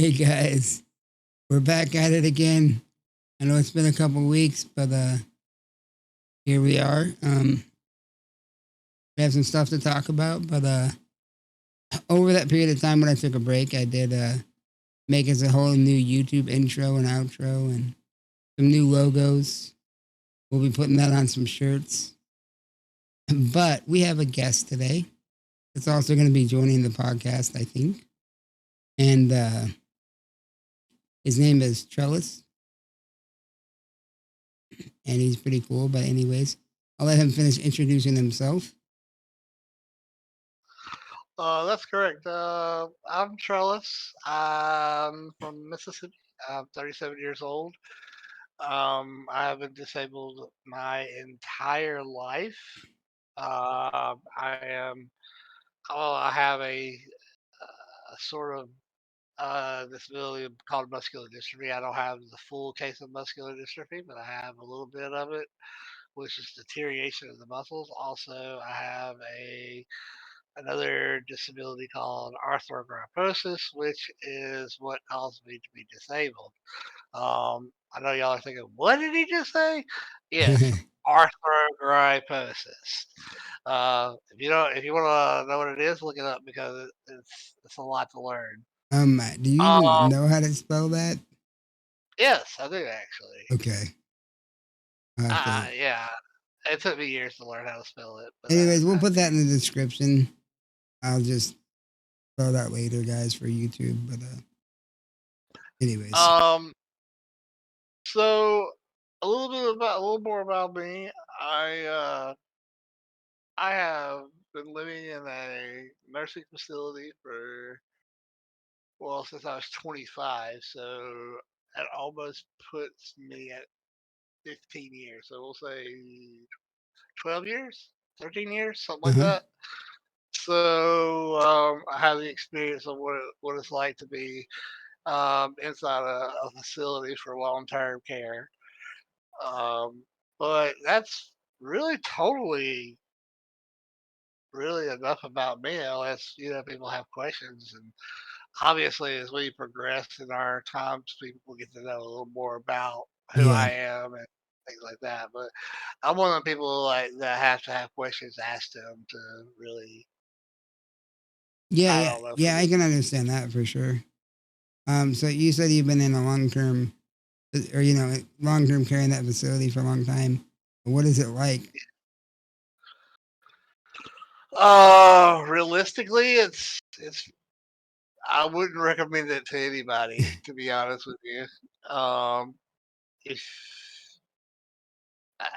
Hey guys, we're back at it again. I know it's been a couple weeks, but here we are. We have some stuff to talk about, but over that period of time when I took a break, I did make us a whole new YouTube intro and outro and some new logos. We'll be putting that on some shirts. But we have a guest today. It's also going to be joining the podcast, I think. And his name is Trellis. And he's pretty cool. But anyways, I'll let him finish introducing himself. That's correct. I'm Trellis. I'm from Mississippi. I'm 37 years old. I have been disabled my entire life. I am. Well, I have a sort of disability called muscular dystrophy. I don't have the full case of muscular dystrophy, but I have a little bit of it, which is deterioration of the muscles. Also, I have a another disability called arthrogryposis, which is what caused me to be disabled. I know y'all are thinking, what did he just say? Yes, arthrogryposis. If you want to know what it is, look it up because it's a lot to learn. Do you even Um, know how to spell that? yes, I do actually. Okay. I'll have to. Yeah, it took me years to learn how to spell it, but Anyways, we'll I put that do. in the description. I'll just spell that later, guys, for YouTube. But anyways, Um, so a little more about me. I uh, I have been living in a nursing facility for since I was 25. So that almost puts me at 15 years. So we'll say 12 years, 13 years, something uh like huh. that. So I have the experience of what it's like to be inside a facility for long term care. Um, but that's really totally really enough about me unless people have questions. And obviously as we progress in our times, people get to know a little more about who Yeah. I am and things like that. But I'm one of the people like that have to have questions asked to them to really, Yeah, I yeah, don't know, yeah. figure. I can understand that for sure. So you said you've been in a long term, or long term care in that facility for a long time. What is it like? Realistically, it's I wouldn't recommend it to anybody, to be honest with you. If I,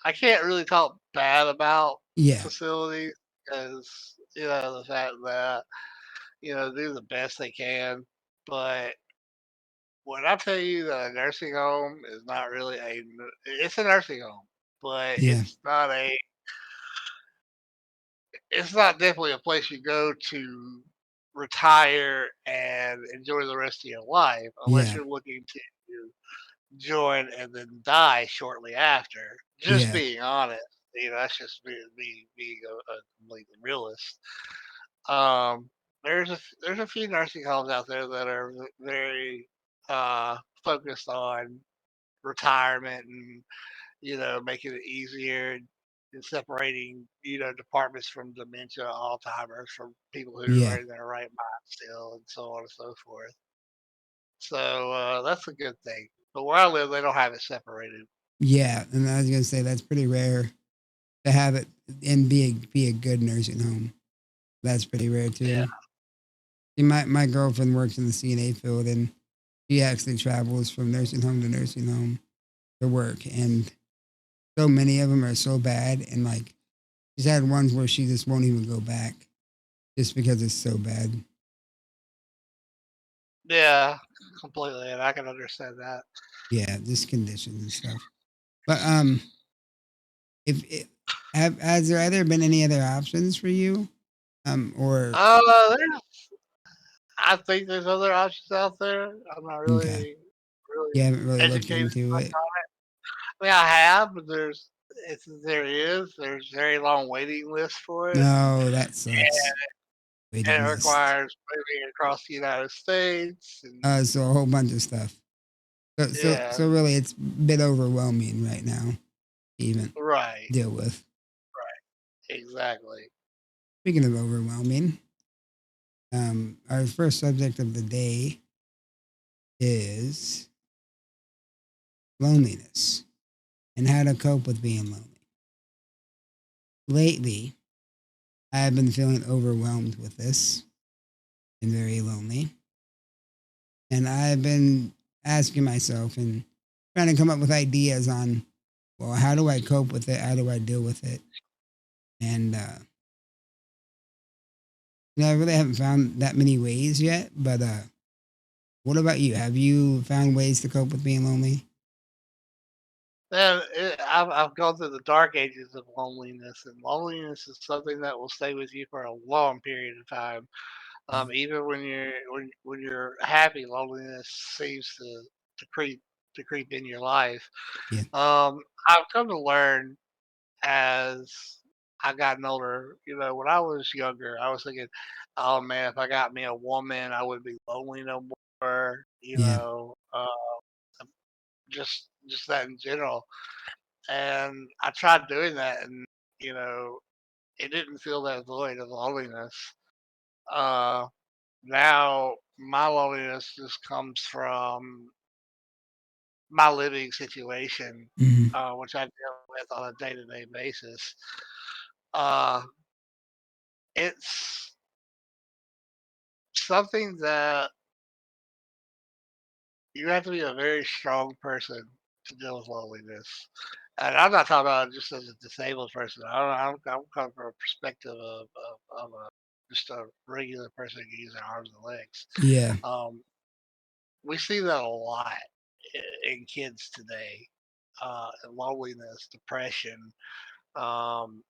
I can't really talk bad about Yeah, facilities because the fact that do the best they can, but when I tell you that a nursing home is not really it's a nursing home, but yeah, it's not definitely a place you go to retire and enjoy the rest of your life unless yeah, you're looking to join and then die shortly after. Just yeah, being honest, that's just me being a complete realist. Um, there's a few nursing homes out there that are very focused on retirement and making it easier and separating departments from dementia, Alzheimer's, from people who yeah, are in their right mind still, and so on and so forth. So that's a good thing. But where I live, they don't have it separated. yeah. And I was gonna say that's pretty rare to have it and be a good nursing home. That's pretty rare Yeah. too. See, my girlfriend works in the CNA field, and she actually travels from nursing home to nursing home to work, and so many of them are so bad, and like she's had ones where she just won't even go back just because it's so bad. Yeah, completely, and I can understand that. Yeah, just conditions and stuff. But if it, has there either been any other options for you? Or There's, I think there's other options out there. I'm not okay, really you haven't really looked educated into much it. on it. I mean, I have, but there's very long waiting lists for it. No, that sucks. waiting And it list. requires moving across the United States, and So a whole bunch of stuff. yeah, So really, it's a bit overwhelming right now to even right, deal with. exactly. Speaking of overwhelming, our first subject of the day is loneliness and how to cope with being lonely. Lately, I have been feeling overwhelmed with this and very lonely. And I've been asking myself and trying to come up with ideas on, well, how do I cope with it? How do I deal with it? And, I really haven't found that many ways yet. But what about you? Have you found ways to cope with being lonely? And I've gone through the dark ages of loneliness, and loneliness is something that will stay with you for a long period of time. Yeah. Even when you're happy, loneliness seems to creep in your life. Yeah. I've come to learn as I gotten older. When I was younger, I was thinking, "Oh man, if I got me a woman, I wouldn't be lonely no more." Yeah. Just that in general. And I tried doing that, and you know, it didn't fill that void of loneliness. Uh, Now my loneliness just comes from my living situation, Hmm. which I deal with on a day-to-day basis. Uh, it's something that you have to be a very strong person to deal with loneliness. And I'm not talking about just as a disabled person. I'm coming from a perspective of just a regular person who can use their arms and legs. Yeah. Um, we see that a lot in kids today. Loneliness, depression. Um,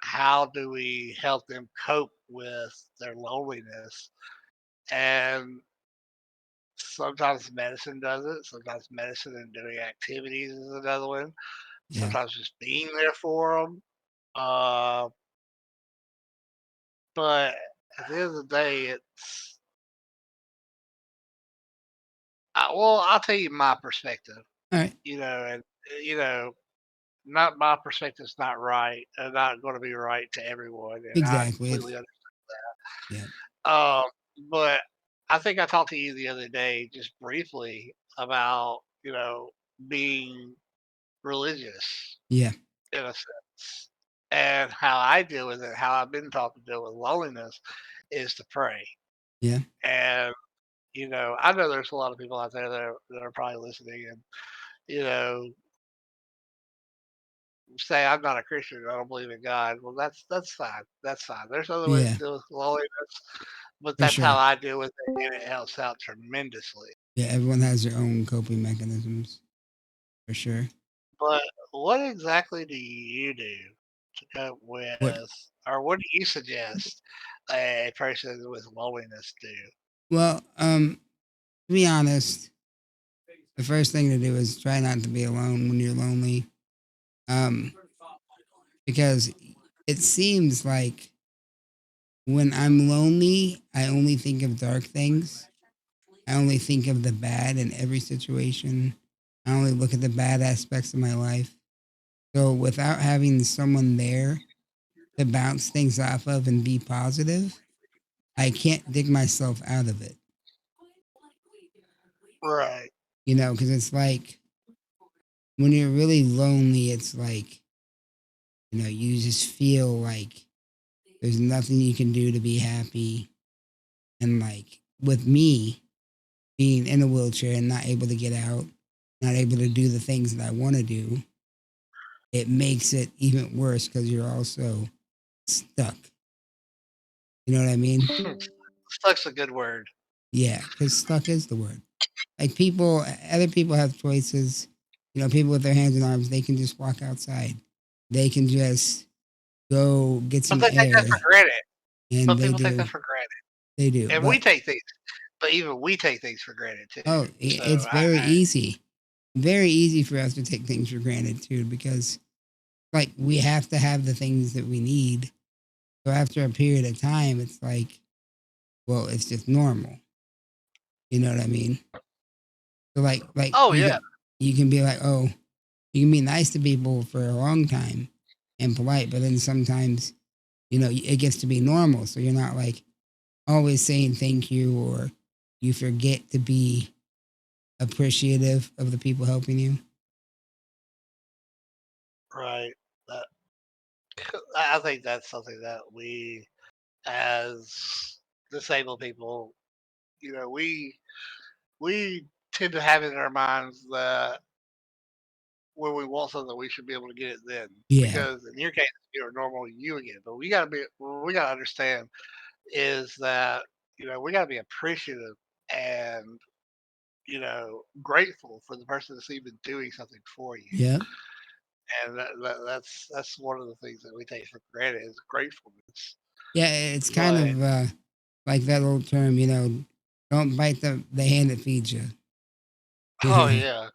how do we help them cope with their loneliness? And sometimes medicine does it. Sometimes medicine and doing activities is another one. Yeah. Sometimes just being there for them. Uh, but at the end of the day, well, I'll tell you my perspective. All right. And you know, not my perspective's not right, and not going to be right to everyone, and I Exactly. completely It's, understand. yeah. Um, but I think I talked to you the other day, just briefly, about being religious Yeah. in a sense, and how I deal with it. How I've been taught to deal with loneliness is to pray. Yeah. And I know there's a lot of people out there that are probably listening, and you know, say I'm not a Christian, I don't believe in God. Well, that's fine. That's fine. There's other ways to Yeah. deal with loneliness, but For that's how sure. I deal with it, and it helps out tremendously. Yeah. Everyone has their own coping mechanisms. For sure. But what exactly do you do to cope What? with, or what do you suggest a person with loneliness do? Well, to be honest, the first thing to do is try not to be alone when you're lonely. Um, because it seems like when I'm lonely, I only think of dark things. I only think of the bad in every situation. I only look at the bad aspects of my life. So without having someone there to bounce things off of and be positive, I can't dig myself out of it. Right. Because it's like when you're really lonely, it's like, you just feel like there's nothing you can do to be happy. And like with me being in a wheelchair and not able to get out, not able to do the things that I want to do, it makes it even worse because you're also stuck. You know what I mean? Stuck's a good word. Yeah, because stuck is the word. Like people, other people have choices. People with their hands and arms, they can just walk outside. They can just go get But some they take that air, for granted. and Some they people take that do. for granted, They do. and we take things, but even we take things for granted too. So It's very easy. Very easy for us to take things for granted too, because like we have to have the things that we need. So after a period of time, it's like, well, it's just normal. You know what I mean? So like Oh yeah, you can be like, oh, you can be nice to people for a long time and polite, but then sometimes, it gets to be normal. So you're not like always saying thank you, or you forget to be appreciative of the people helping you. right. That, I think that's something that we, as disabled people, we tend to have in our minds that when we want something, we should be able to get it then. Yeah. Because in your case, you're normal, you would get it. But we gotta understand is that we gotta be appreciative and grateful for the person that's even doing something for you. Yep. And that's one of the things that we take for granted is gratefulness. Yeah. It's kind But of like that old term, don't bite the hand that feeds you. oh yeah,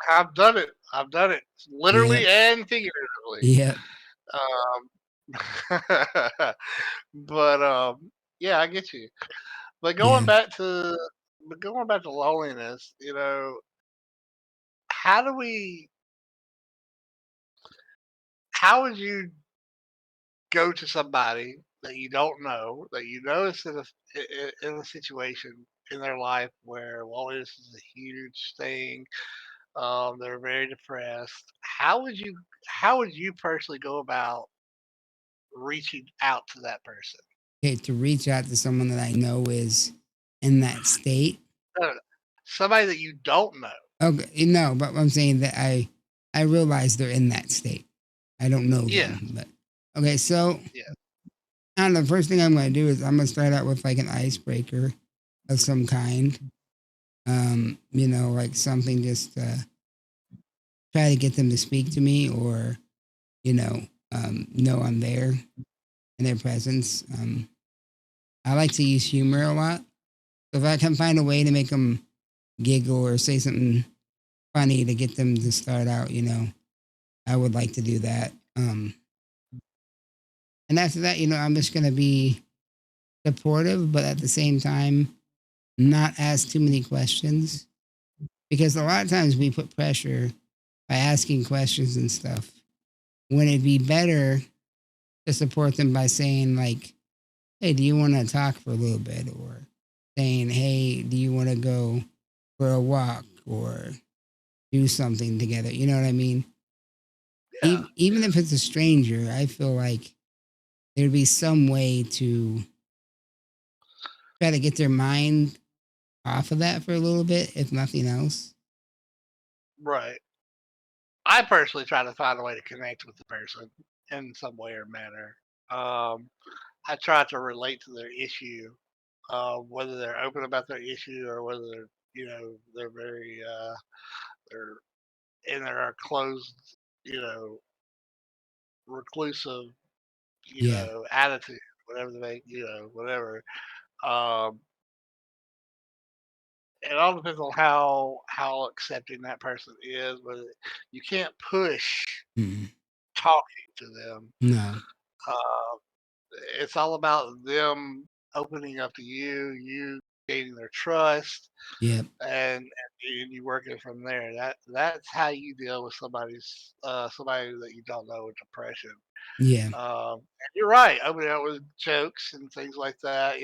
I've done it. I've done it Yep. literally and figuratively. Yep. Um, but yeah, I get you. But Yeah. going back to loneliness, how do we? How would you go to somebody that you don't know, that you know is in a situation in their life where loneliness is a huge thing? They're very depressed. How would you personally go about reaching out to that person? Okay. To reach out to someone that I know is in that state. No, no, no. Somebody that you don't know. Okay. No, but I'm saying that I realize they're in that state. I don't know Yeah, them, but okay. So yeah, I don't know. The first thing I'm going to do is I'm going to start out with like an icebreaker of some kind. Like something just try to get them to speak to me, or you know I'm there in their presence. I like to use humor a lot. So if I can find a way to make them giggle or say something funny to get them to start out, I would like to do that. And after that, I'm just going to be supportive, but at the same time, not ask too many questions, because a lot of times we put pressure by asking questions and stuff when it'd be better to support them by saying like, hey, do you want to talk for a little bit, or saying, hey, do you want to go for a walk or do something together, you know what I mean? yeah, Even if it's a stranger, I feel like there'd be some way to try to get their mind off of that for a little bit, if nothing else. right. I personally try to find a way to connect with the person in some way or manner. Um, I try to relate to their issue, whether they're open about their issue or whether they're very they're in their closed, you know, reclusive, Yeah. attitude, whatever whatever. Um, it all depends on how accepting that person is. But you can't push Mm. talking to them. No. Uh, it's all about them opening up to you, you gaining their trust, Yep. and you working from there. That's how you deal with somebody that you don't know with depression. Yeah. And you're right, opening up with jokes and things like that,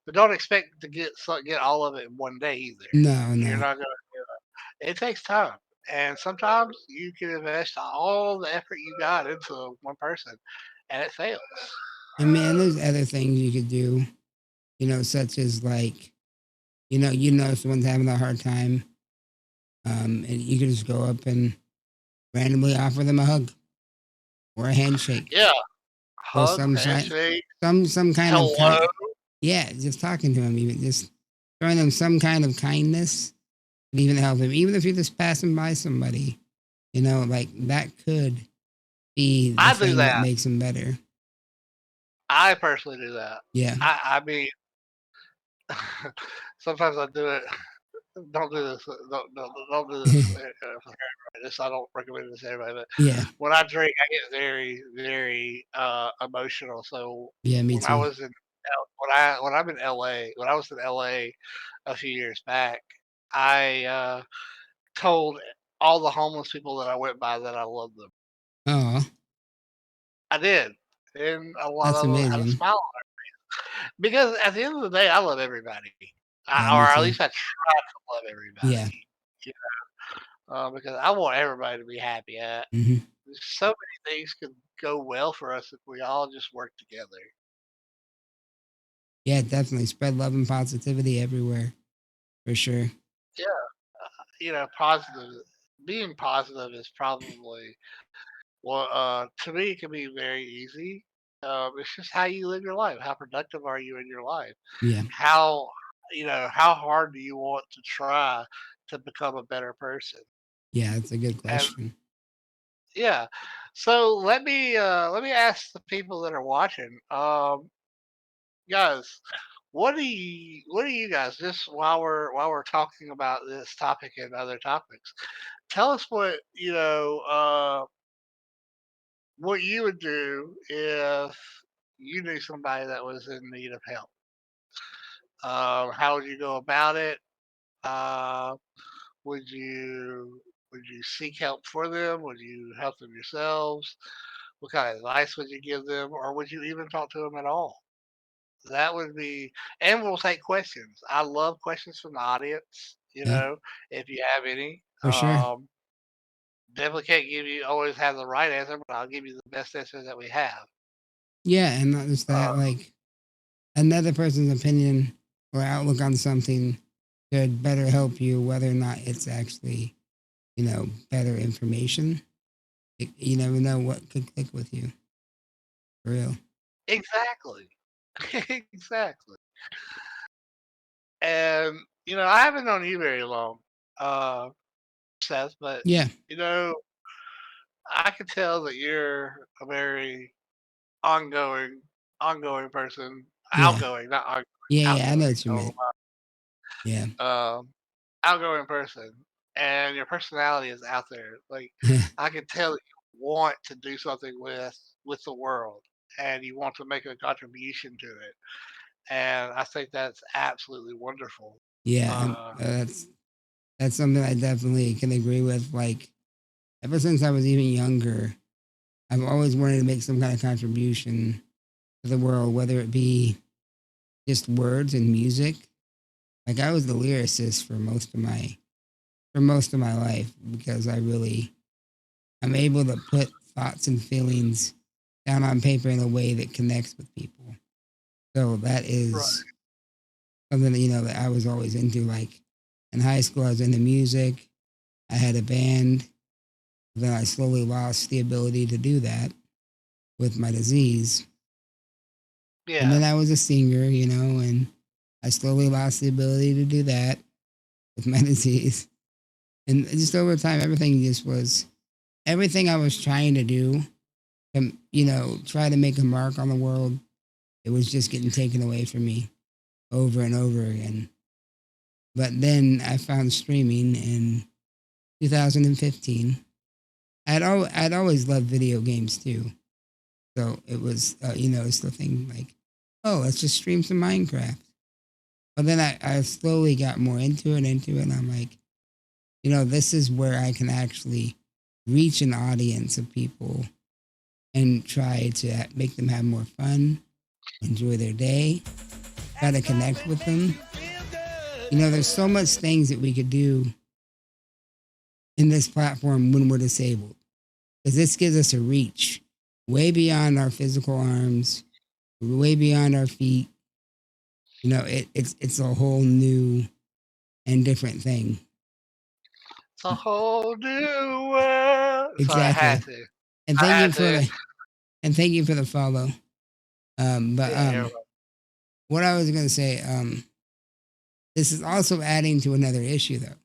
but don't expect to get all of it in one day either. No, You're no. not gonna. It takes time, and sometimes you can invest all the effort you got into one person, and it fails. And man, there's other things you could do, such as like, if someone's having a hard time, and you can just go up and randomly offer them a hug or a handshake Yeah, or hug, handshake, some kind of hello. yeah, just talking to them, even just showing them some kind of kindness could even help them. Even if you're just passing by somebody, like that could be the I do thing that that. makes them better. I personally do that. Yeah. I mean, sometimes I do it don't do this. Don't do this. For everybody. This I don't recommend this to everybody. But Yeah. when I drink, I get very, very emotional. So Yeah, me when I too. was in when I'm in LA, when I was in LA a few years back, I told all the homeless people that I went by that I loved them. Oh, I did, and a lot that's of them had a amazing. smile on it because at the end of the day, I love everybody, Yeah, or me at too. least I try to love Yeah. everybody. You because I want everybody to be happy. Hmm. So many things could go well for us if we all just work together. Yeah, definitely spread love and positivity everywhere for sure. Yeah, positive. Being positive is probably well, to me, it can be very easy. It's just how you live your life. How productive are you in your life? Yeah. How how hard do you want to try to become a better person? Yeah, that's a good And question. yeah, so let me ask the people that are watching, guys, what do you guys just while we're talking about this topic and other topics, tell us what you would do if you knew somebody that was in need of help. How would you go about it? Uh, would you seek help for them? Would you help them yourselves? What kind of advice would you give them, or would you even talk to them at all? That would be, and we'll take questions. I love questions from the audience. Yeah, If you have any, for sure. definitely can't give you always have the right answer, but I'll give you the best answer that we have. Yeah, and not just Uh, that, like another person's opinion or outlook on something could better help you, whether or not it's actually, better information. You never know what could click with you. For real. exactly, exactly. And I haven't known you very long, uh, Seth, but Yeah. you know, I can tell that you're a very ongoing, ongoing person. Yeah. Outgoing, not ongoing, Yeah. Yeah. I know outgoing. what you Oh, meant. Yeah. outgoing person, and your personality is out there. Like Yeah. I can tell that you want to do something with the world, and you want to make a contribution to it. And I think that's absolutely wonderful. Yeah. And Uh, that's something I definitely can agree with. Like ever since I was even younger, I've always wanted to make some kind of contribution to the world, whether it be just words and music. Like I was the lyricist for most of my life because I'm able to put thoughts and feelings down on paper in a way that connects with people. So that right. is something that that I was always into. Like in high school, I was into music. I had a band. Then I slowly lost the ability to do that with my disease. And Yeah. then I was a singer, and I slowly lost the ability to do that with my disease. And just over time, everything I was trying to do, try to make a mark on the world, it was just getting taken away from me over and over again. But then I found streaming in 2015. I'd always loved video games too. So it was, it's the thing like, oh, let's just stream some Minecraft. But then I slowly got more into it. And I'm like, this is where I can actually reach an audience of people and try to make them have more fun, enjoy their day, try to connect with them. There's so much things that we could do in this platform when we're disabled because this gives us a reach way beyond our physical arms, way beyond our feet. It's a whole new and different thing. It's a whole new world. Sorry, I had Exactly. to. And I thank you had for to. the follow. But Yeah, you're what I was gonna say, this is also adding to another issue though.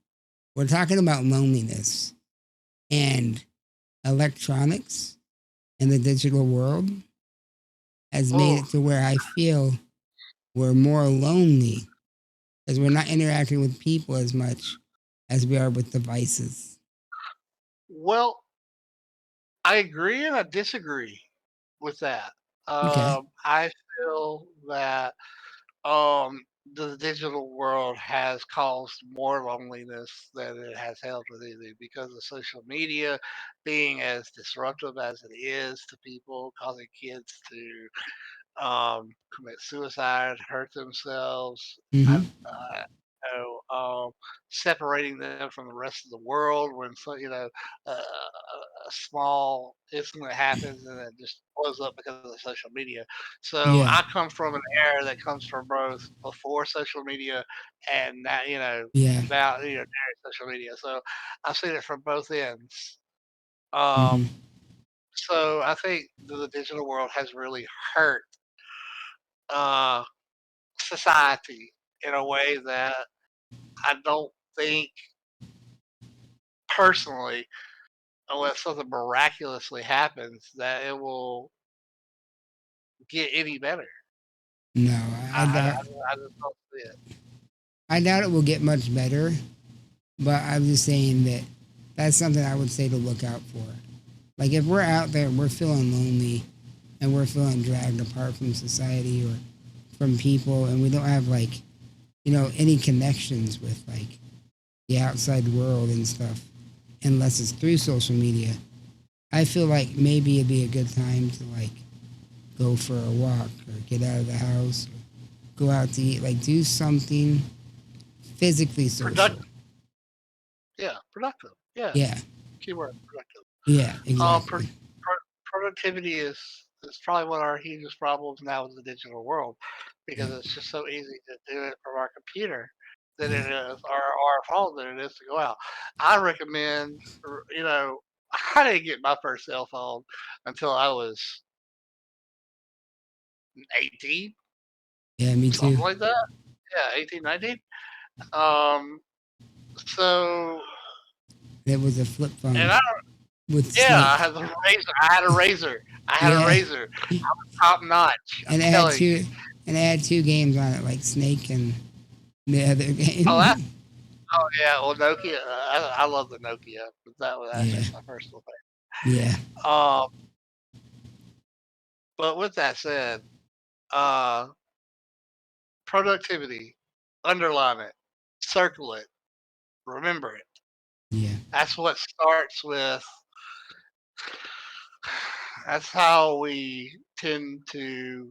We're talking about loneliness and electronics and the digital world has made oh, it to where I feel we're more lonely because we're not interacting with people as much as we are with devices. Well, I agree and I disagree with that. Okay. I feel that um, the digital world has caused more loneliness than it has helped with anything because of social media being as disruptive as it is to people, causing kids to commit suicide, hurt themselves. I, Mm-hmm. separating them from the rest of the world when a small incident happens and it just blows up because of social media. So Yeah. I come from an era that comes from both before social media and now, Yeah. now during social media. So I've seen it from both ends. Um, Mm-hmm. so I think the digital world has really hurt uh, society in a way that I don't think personally, unless something miraculously happens, that it will get any better. No, I just don't see it. I doubt it will get much better. But I'm just saying that that's something I would say to look out for. Like if we're out there and we're feeling lonely and we're feeling dragged apart from society or from people and we don't have like, any connections with like the outside world and stuff unless it's through social media, I feel like maybe it'd be a good time to like go for a walk or get out of the house or go out to eat, like do something physically social. Productive, yeah, productive, yeah. Yeah. Keyword productive. Yeah, Pro- exactly. productivity is probably one of our hugest problems now in the digital world because Yeah. it's just so easy to do it from our computer than Yeah. it is or our phone than it is to go out. I recommend, I didn't get my first cell phone until I was 18, Yeah, me too. something like that. Yeah, 18, 19. Um, so, It was a flip and phone I, with yeah, I snake. had the razor. I had a razor. I had a Yeah. razor. Top notch. I'm And it had telling two you. and it had two games on it, like Snake and the other Oh, that. game. Oh, yeah. Well, Nokia. I love the Nokia, but that's Yeah. just my personal thing. Yeah. Um, but with that said, uh, productivity. Underline it. Circle it. Remember it. Yeah. That's what starts with. That's how we tend to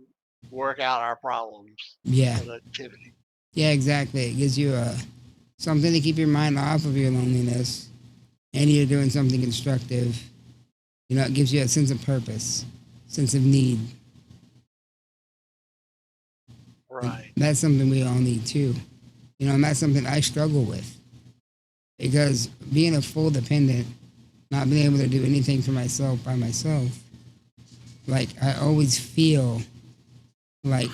work out our problems. Yeah. Productivity. Yeah, exactly. It gives you something to keep your mind off of your loneliness and you're doing something constructive. It gives you a sense of purpose, sense of need. And Right. that's something we all need too. And that's something I struggle with because being a full dependent, not being able to do anything for myself by myself, like I always feel like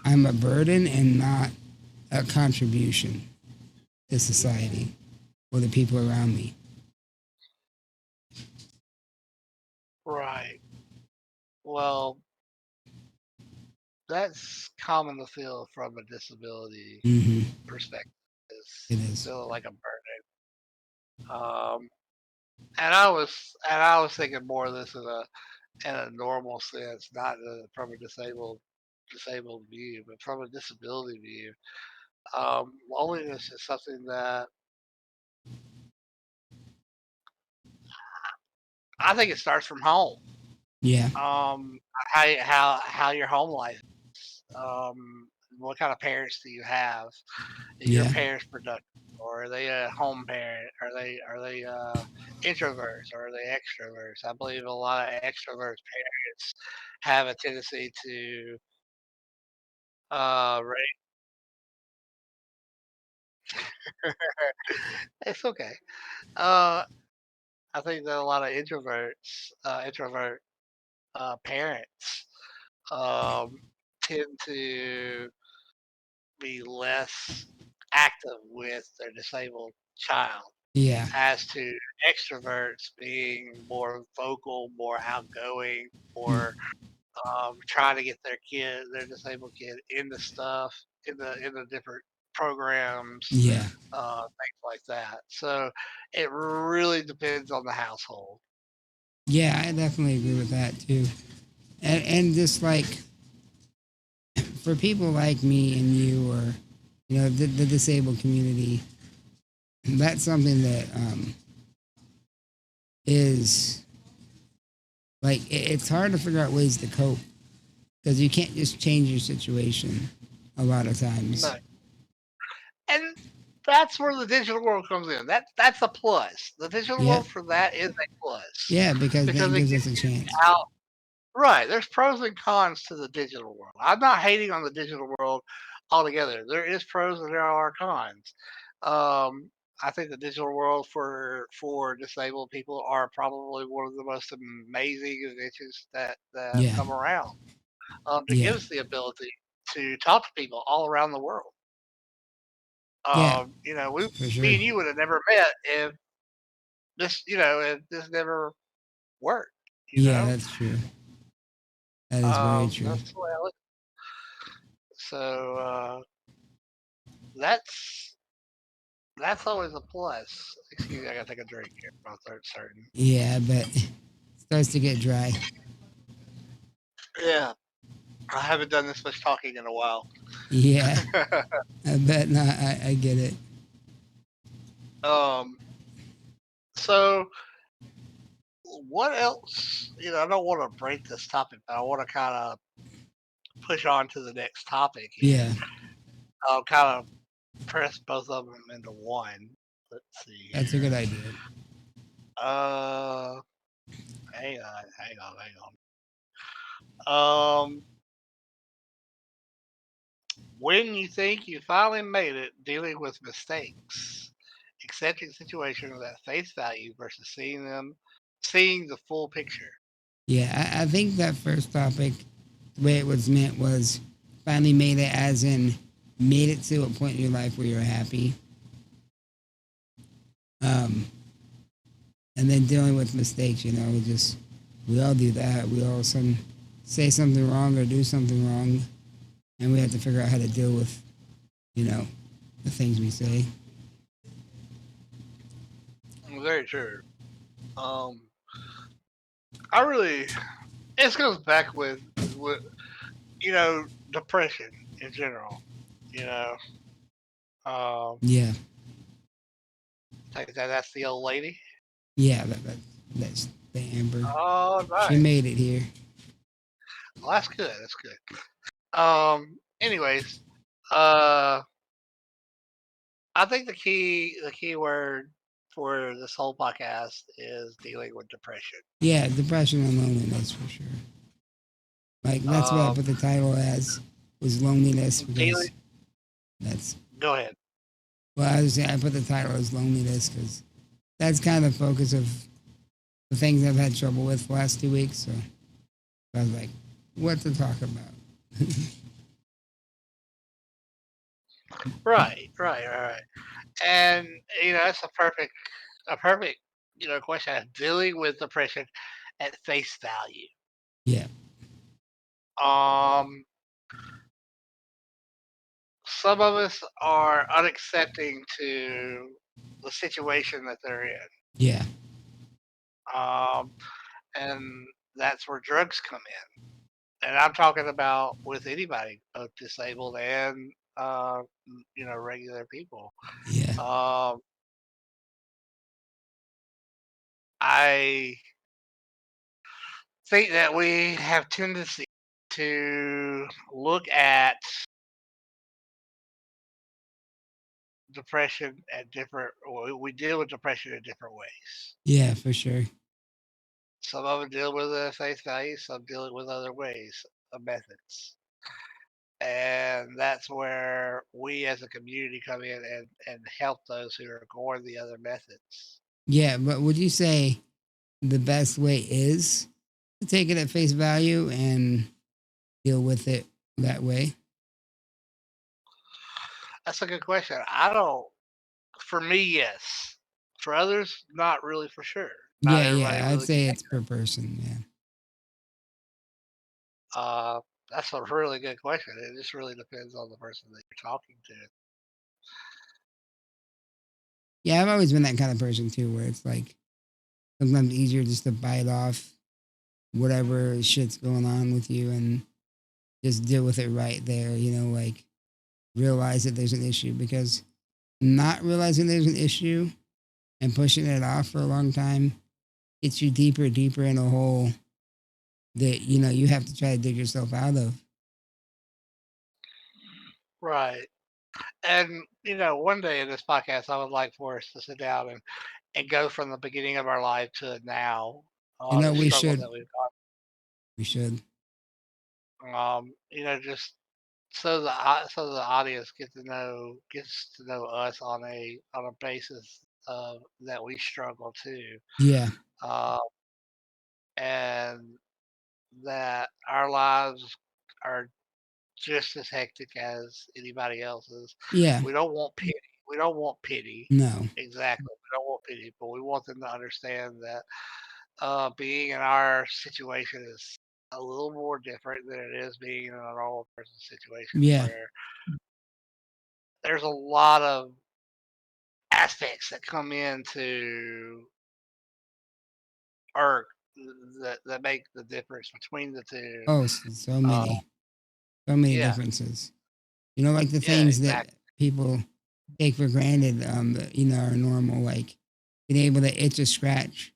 I'm a burden and not a contribution to society or the people around me. Right. Well, that's common to feel from a disability Mm-hmm. perspective. Is It is. feeling like a burden. Um, and I was thinking more of this in a normal sense, not from a disabled view, but from a disability view. Loneliness is something that I think it starts from home. Yeah. How your home life is. What kind of parents do you have? Is your Yeah. parents productive, or are they a home parent? Are they introverts or are they extroverts? I believe a lot of extroverts parents have a tendency to raise. It's okay. Uh, I think that a lot of introvert parents um, tend to be less active with their disabled child, Yeah. as to extroverts being more vocal, more outgoing, Mm. more trying to get their disabled kid into stuff, in the different programs, Yeah. things like that. So it really depends on the household. Yeah, I definitely agree with that too. And just like for people like me and you, or the disabled community, that's something that is like it's hard to figure out ways to cope because you can't just change your situation a lot of No, times. and that's where the digital world comes in. That's a plus. The digital Yep. world for that is a plus Yeah, because then because it it gives gets us a you chance. out. Right. There's pros and cons to the digital world. I'm not hating on the digital world altogether. There is pros and there are cons. Um, I think the digital world for disabled people are probably one of the most amazing inventions that have Yeah. come around. To Yeah. give us the ability to talk to people all around the world. Yeah. For Me sure. and you would have never met if this never worked. You Yeah, know, that's true. That is very true. that's the way I look. So that's that's always a plus. Excuse me, I gotta take a drink here. My throat's hurting. Yeah, but it starts to get dry. Yeah, I haven't done this much talking in a while. Yeah, I bet. No, I get it. um, so what else? I don't want to break this topic, but I want to kind of push on to the next topic here. Yeah, I'll kind of press both of them into one. Let's see that's a here. good idea. Uh, hang on. When you think you finally made it, dealing with mistakes, accepting situations at face value versus seeing the full picture. Yeah, I think that first topic, the way it was meant was finally made it, as in made it to a point in your life where you're happy. Um, and then dealing with mistakes, just we all do that. We all say something wrong or do something wrong, and we have to figure out how to deal with, you know, the things we say. Very true. Um, I really, this goes back with depression in general. You know, um, Yeah, think that's the old lady. yeah, that's the Amber. Oh, She nice. made it here. Well, that's good. That's good. Anyways, uh, I think the key word for this whole podcast is dealing with depression. Yeah, depression and loneliness for sure. Like that's what I Um, put the title as, was loneliness, dealing. because that's Go ahead. well, I was saying I put the title as loneliness because that's kind of the focus of the things I've had trouble with the last 2 weeks. So I was like, what to talk about? Right, right, right, right. And that's a perfect question. Dealing with depression at face value. Yeah, Um, some of us are unaccepting to the situation that they're in. yeah, Um, and that's where drugs come in. And I'm talking about with anybody, both disabled and regular people. yeah, Um, I think that we have tendency to look at depression at different. We deal with depression in different ways. yeah, for sure. Some of them deal with it at face value. Some deal it with other ways, methods, and that's where we as a community come in and help those who are going the other methods. Yeah, but would you say the best way is to take it at face value and deal with it that way? That's a good question. I don't. For me, yes. For others, not really for sure. Not Yeah, everybody yeah, I'd really can say take it's per person. Yeah. it. That's a really good question. It just really depends on the person that you're talking to. Yeah, I've always been that kind of person too, where it's like sometimes easier just to bite off whatever shit's going on with you and just deal with it right there, like realize that there's an issue because not realizing there's an issue and pushing it off for a long time gets you deeper, deeper in a hole that, you have to try to dig yourself out of. Right. And one day in this podcast, I would like for us to sit down and go from the beginning of our life to now, the We struggles should. that we've We should. gone. Just so the audience gets to know us on a basis of that we struggle too, Yeah. uh, and that our lives are just as hectic as anybody else's. Yeah. We don't want pity. We don't want pity. No. Exactly. We don't want pity, but we want them to understand that being in our situation is a little more different than it is being in a normal person's situation Yeah. where there's a lot of aspects that come into or that make the difference between the two. Oh, so Uh, many. So many yeah, differences. Like the yeah, things that exactly. people take for granted, that, are normal, like being able to itch a scratch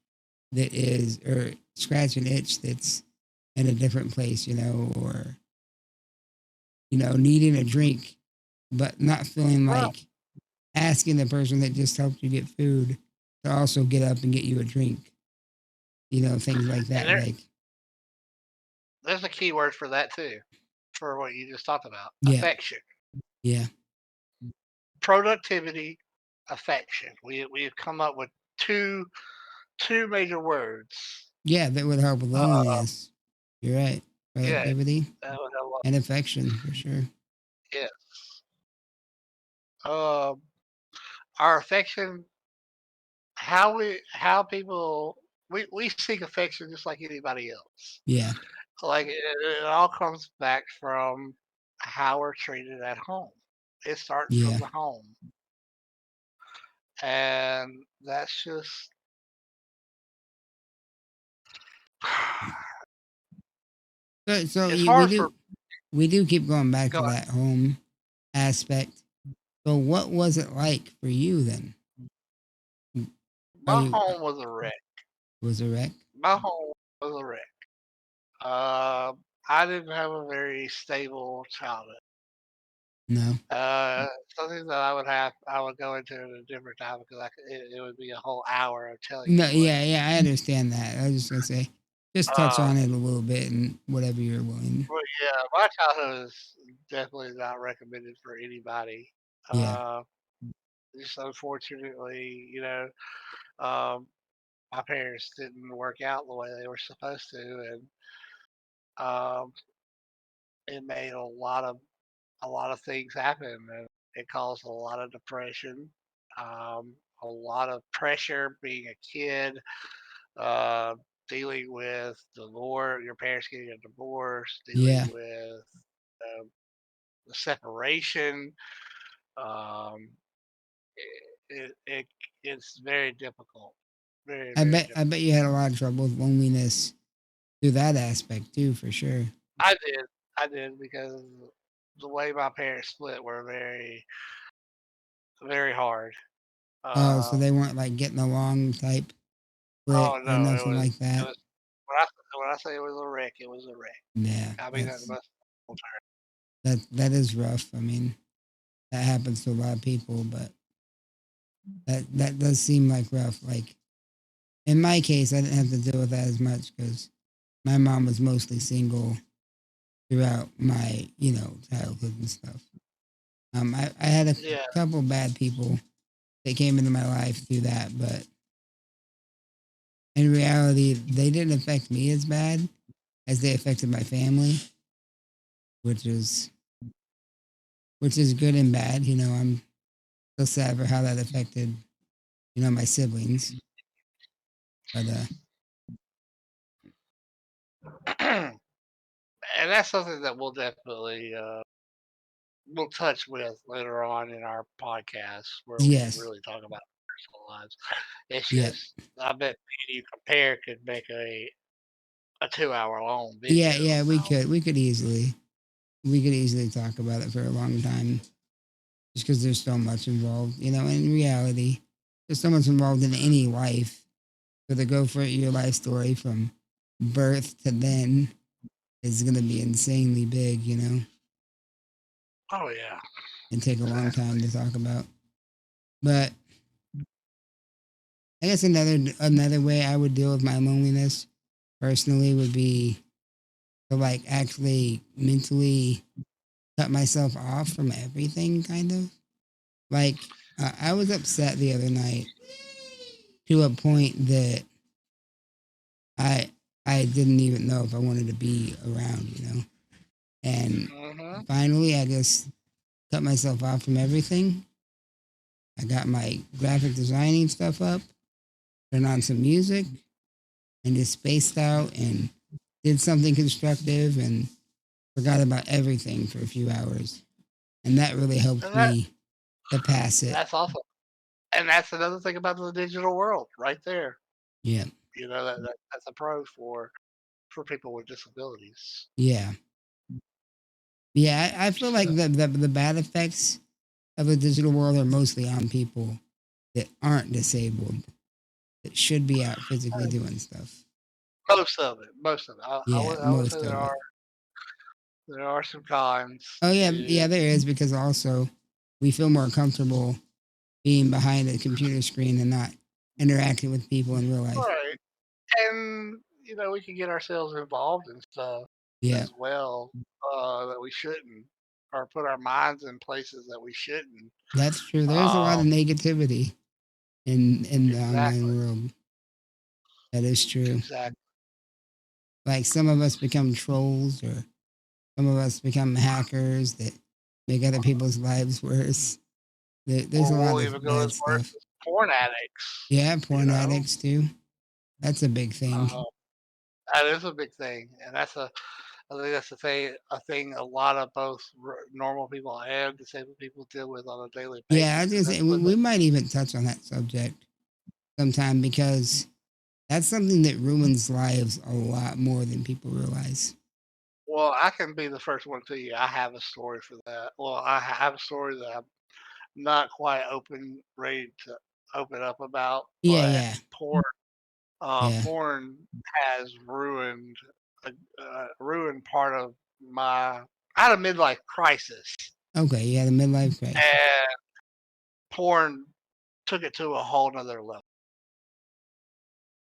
that is, or scratch an itch that's in a different place, or, needing a drink, but not feeling Right. like asking the person that just helped you get food to also get up and get you a drink, things like And that. Like, there's a key word for that too, for what you just talked about: yeah, affection, yeah, productivity, affection. We've come up with two major words. yeah, that would help with Uh, loneliness. You're right. yeah, Productivity that would help a lot. and affection for sure. Yeah. Um, our affection, how people we seek affection just like anybody else. Yeah, Like it all comes back from how we're treated at home. It starts from yeah. the home, and that's just So it's we hard for. do keep going back Go to that home aspect. So what was it like for you then? Are My you home was a wreck. was a wreck? My home was a wreck. I didn't have a very stable childhood. No, Something that I would go into at a different time because it would be a whole hour of telling no. you what. Yeah, yeah. I understand that. I was just gonna say, just touch Um, on it a little bit and whatever you're willing. well, yeah, my childhood is definitely not recommended for anybody. Yeah, Uh, just unfortunately, um, my parents didn't work out the way they were supposed to, and um, it made a lot of things happen, and it caused a lot of depression, a lot of pressure being a kid, uh, dealing with divorce, your parents getting a divorce, dealing yeah. with the separation. Um, it it's very difficult, very very I bet difficult. you had a lot of trouble with loneliness through that aspect too, for sure. I did, I did because the way my parents split were very very hard. Oh, so Um, they weren't like getting along type split oh or no, nothing like it that. was when I say it was a wreck, it was a wreck. Yeah, I mean that the most term. that is rough. I mean, that happens to a lot of people, but that does seem like rough. Like in my case, I didn't have to deal with that as much because my mom was mostly single throughout my childhood and stuff. I had a Yeah, couple bad people that came into my life through that, but in reality, they didn't affect me as bad as they affected my family, which is good and bad. I'm so sad for how that affected my siblings, but and that's something that we'll definitely we'll touch with later on in our podcast where we can Yes. really talk about personal lives. It's Yep. just I bet me and you compare could make a 2 hour long Yeah, video yeah, we about. could. We could easily talk about it for a long time just because there's so much involved. In reality, there's so much involved in any life. So to go for your life story from birth to then is going to be insanely big, Oh yeah, and take a long exactly. time to talk about. But I guess another way I would deal with my loneliness personally would be to like actually mentally cut myself off from everything, kind of. Like I was upset the other night to a point that I I didn't even know if I wanted to be around. And Hmm. finally, I just cut myself off from everything. I got my graphic designing stuff up, turned on some music, and just spaced out and did something constructive and forgot about everything for a few hours. And that really helped And that me to pass it. that's awesome. And that's another thing about the digital world, right there. Yeah. That's a pro for people with disabilities. Yeah. Yeah. I feel like So, the bad effects of the digital world are mostly on people that aren't disabled, that should be out physically doing stuff. most of it. Yeah, I would say most of it. there are some cons Oh yeah, yeah, to. there is because also we feel more comfortable being behind a computer screen and not interacting with people in real life. Right. And we can get ourselves involved in stuff Yeah, as well that we shouldn't, or put our minds in places that we shouldn't. that's true. There's a lot Um, of negativity in the online exactly, world. That is true. exactly. Like some of us become trolls, or some of us become hackers that make other people's lives worse. There's a Or lot we'll of even go as bad far stuff. as porn addicts. Yeah, You porn know, addicts too. That's a big uh, thing. that is a big thing, and I think that's a thing a lot of both normal people and disabled people deal with on a daily Yeah, I was basis, gonna and say that's we putting it. might even touch on that subject sometime because that's something that ruins lives a lot more than people realize. Well, I can be the first one to tell you I have a story for that. Well, I have a story that I'm not quite ready to open up about, Yeah, but yeah, yeah. porn has ruined part of my. I had a midlife crisis, Okay, yeah, the midlife crisis. and porn took it to a whole nother level,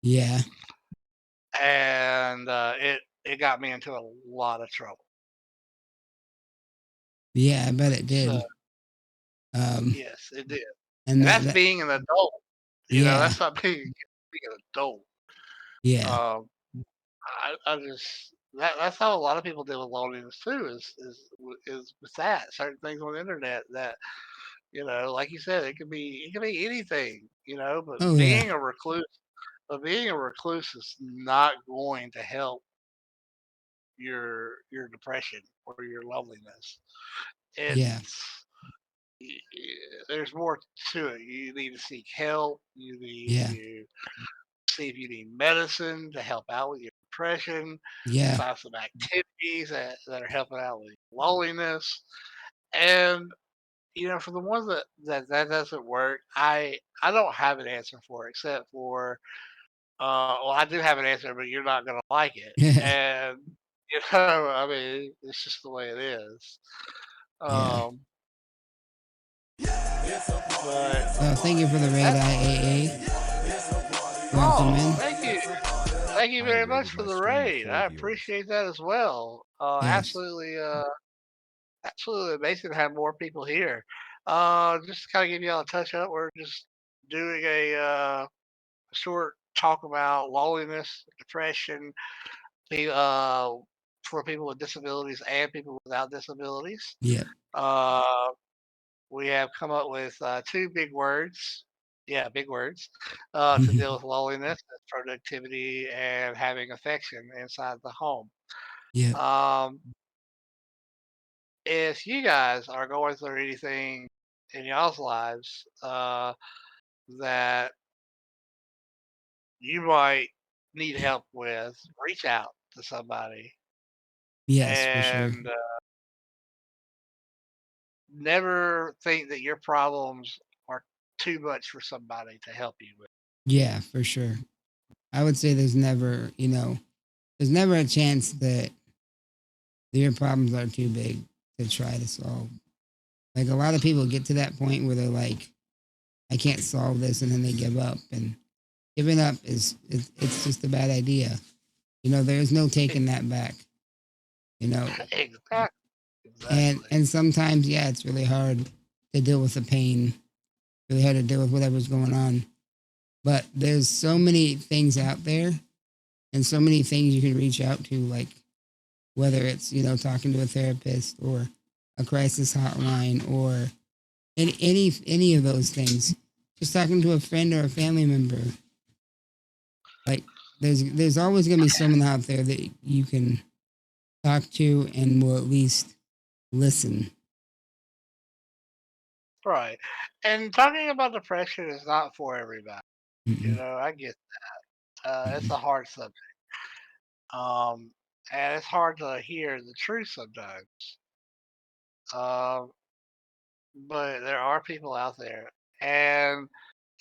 Yeah, and it got me into a lot of trouble. yeah, I bet it So did. Um, yes, it did, and and that that's that being an adult. yeah, That's not being an adult. yeah, Um, I just that's how a lot of people deal with loneliness too. Is with that certain things on the internet that like you said, it can be anything. But oh yeah, being a recluse is not going to help your depression or your loneliness. yeah, It's there's more to it. You need to seek help. You need yeah, to see if you need medicine to help out with your depression. yeah, Find some activities that are helping out with loneliness. And for the ones that doesn't work, I don't have an answer for it except for well, I do have an answer, but you're not gonna like it. yeah, And I mean, it's just the way it is. yeah. Um, but Thank you for the raid, that IAA. Welcome oh, in. thank you. Thank you I very invaded much for my the stream with raid. four I viewers. appreciate that as well. Yes. Absolutely amazing to have more people here. Just to kind of give y'all a touch up, we're just doing a short talk about loneliness, depression, uh, for people with disabilities and people without disabilities. Yep. Uh, we have come up with two big words. Yeah, big words to deal with loneliness, productivity, and having affection inside the home. Yep. Um, if you guys are going through anything in y'all's lives that you might need help with, reach out to somebody Yes, for sure. and never think that your problems are too much for somebody to help you with. Yeah, for sure. I would say there's never, there's never a chance that your problems are too big to try to solve. Like a lot of people get to that point where they're like, I can't solve this, and then they give up. And giving up it's just a bad idea. There's no taking that back. You know, Exactly. and Exactly. and sometimes, yeah, it's really hard to deal with the pain, really hard to deal with whatever's going on. But there's so many things out there, and so many things you can reach out to, like whether it's talking to a therapist or a crisis hotline or any of those things, just talking to a friend or a family member. Like there's always going to be someone out there that you can talk to and will at least listen. Right. And talking about depression is not for everybody. Mm-mm, I get it's mm-mm. a hard subject. Um, and it's hard to hear the truth sometimes. Um, but there are people out there. And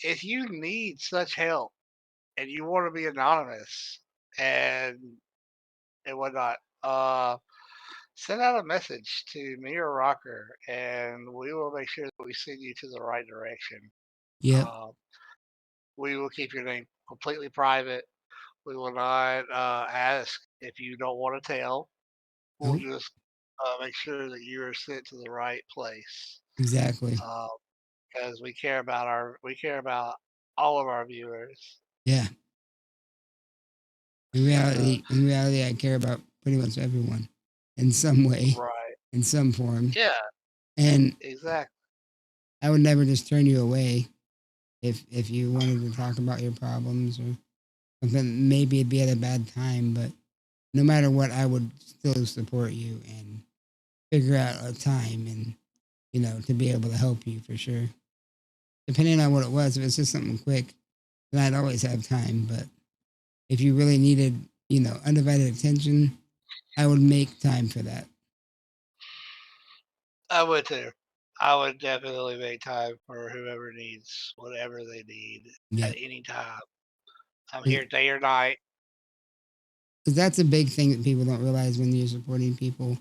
if you need such help and you want to be anonymous and whatnot, send out a message to me or Rocker, and we will make sure that we send you to the right direction. Yep. Uh, we will keep your name completely private. We will not ask if you don't want to tell. We'll Nope. just make sure that you are sent to the right place Exactly. because we care about all of our viewers. Yeah. In And reality, in reality, I care about pretty much everyone in some way, right, in some form, yeah, and exactly, I would never just turn you away if you wanted to talk about your problems or something. Maybe it'd be at a bad time, but no matter what, I would still support you and figure out a time and to be able to help you for sure. Depending on what it was, if it's just something quick, then I'd always have time. But if you really needed, undivided attention, I would make time for that. I would too. I would definitely make time for whoever needs whatever they need Yeah, at any time. I'm because here day or night. that's a big thing that people don't realize when you're supporting people.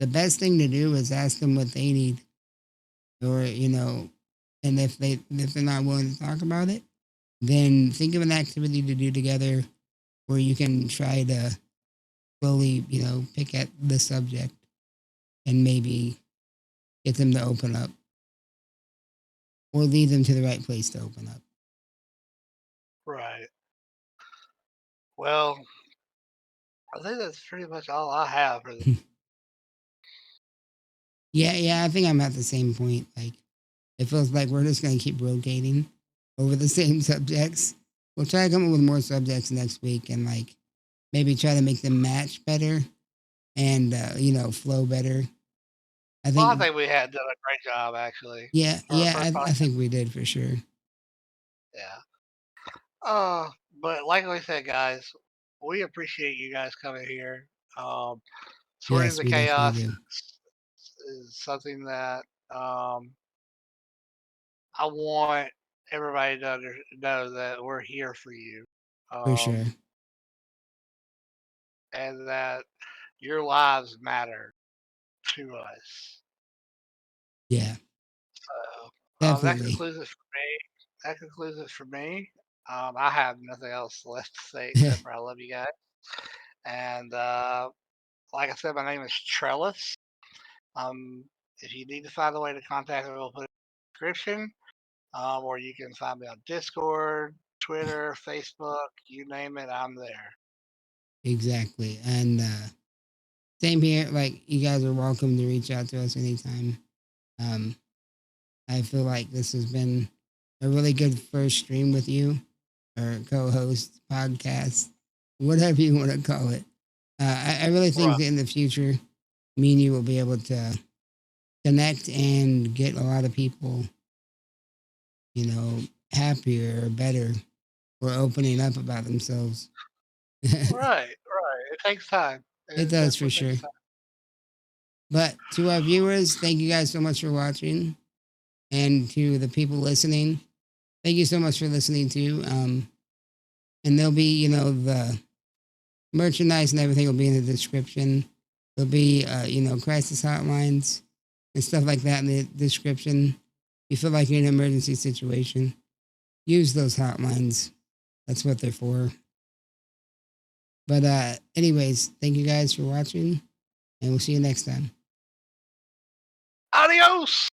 The best thing to do is ask them what they need, or and if they're not willing to talk about it, then think of an activity to do together where you can try to slowly, pick at the subject and maybe get them to open up or lead them to the right place to open up. Right. Well, I think that's pretty much all I have for Yeah, yeah, I think I'm at the same point. Like, it feels like we're just going to keep rotating over the same subjects. We'll try to come up with more subjects next week and, like, maybe try to make them match better and, flow better. I Well, I think, think we had done a great job actually yeah, for our yeah, first I podcast. think we did for sure. Yeah. Uh, but like I said, guys, we appreciate you guys coming here. Um, Sorting Yes, the we definitely chaos do. is something that um, I want everybody to know that we're here for you, For sure. um, and that your lives matter to us. Yeah, So that definitely. concludes it for me. That concludes it for me. I have nothing else left to say except for I love you guys. And like I said, my name is Trellis. Um, if you need to find a way to contact me, we'll put it in the description. Or you can find me on Discord, Twitter, Facebook, you name it, I'm there. Exactly. And same here. Like, you guys are welcome to reach out to us anytime. Um, I feel like this has been a really good first stream with you, or co-host, podcast, whatever you want to call it. I really think Right. that in the future me and you will be able to connect and get a lot of people, happier or better or opening up about themselves. Right, right. It takes time. It It does for definitely sure. takes time. But to our viewers, thank you guys so much for watching. And to the people listening, thank you so much for listening too. And there'll be, the merchandise and everything will be in the description. There'll be, crisis hotlines and stuff like that in the description. You feel like you're in an emergency situation, use those hotlines. That's what they're for. But anyways, thank you guys for watching, and we'll see you next time. Adios!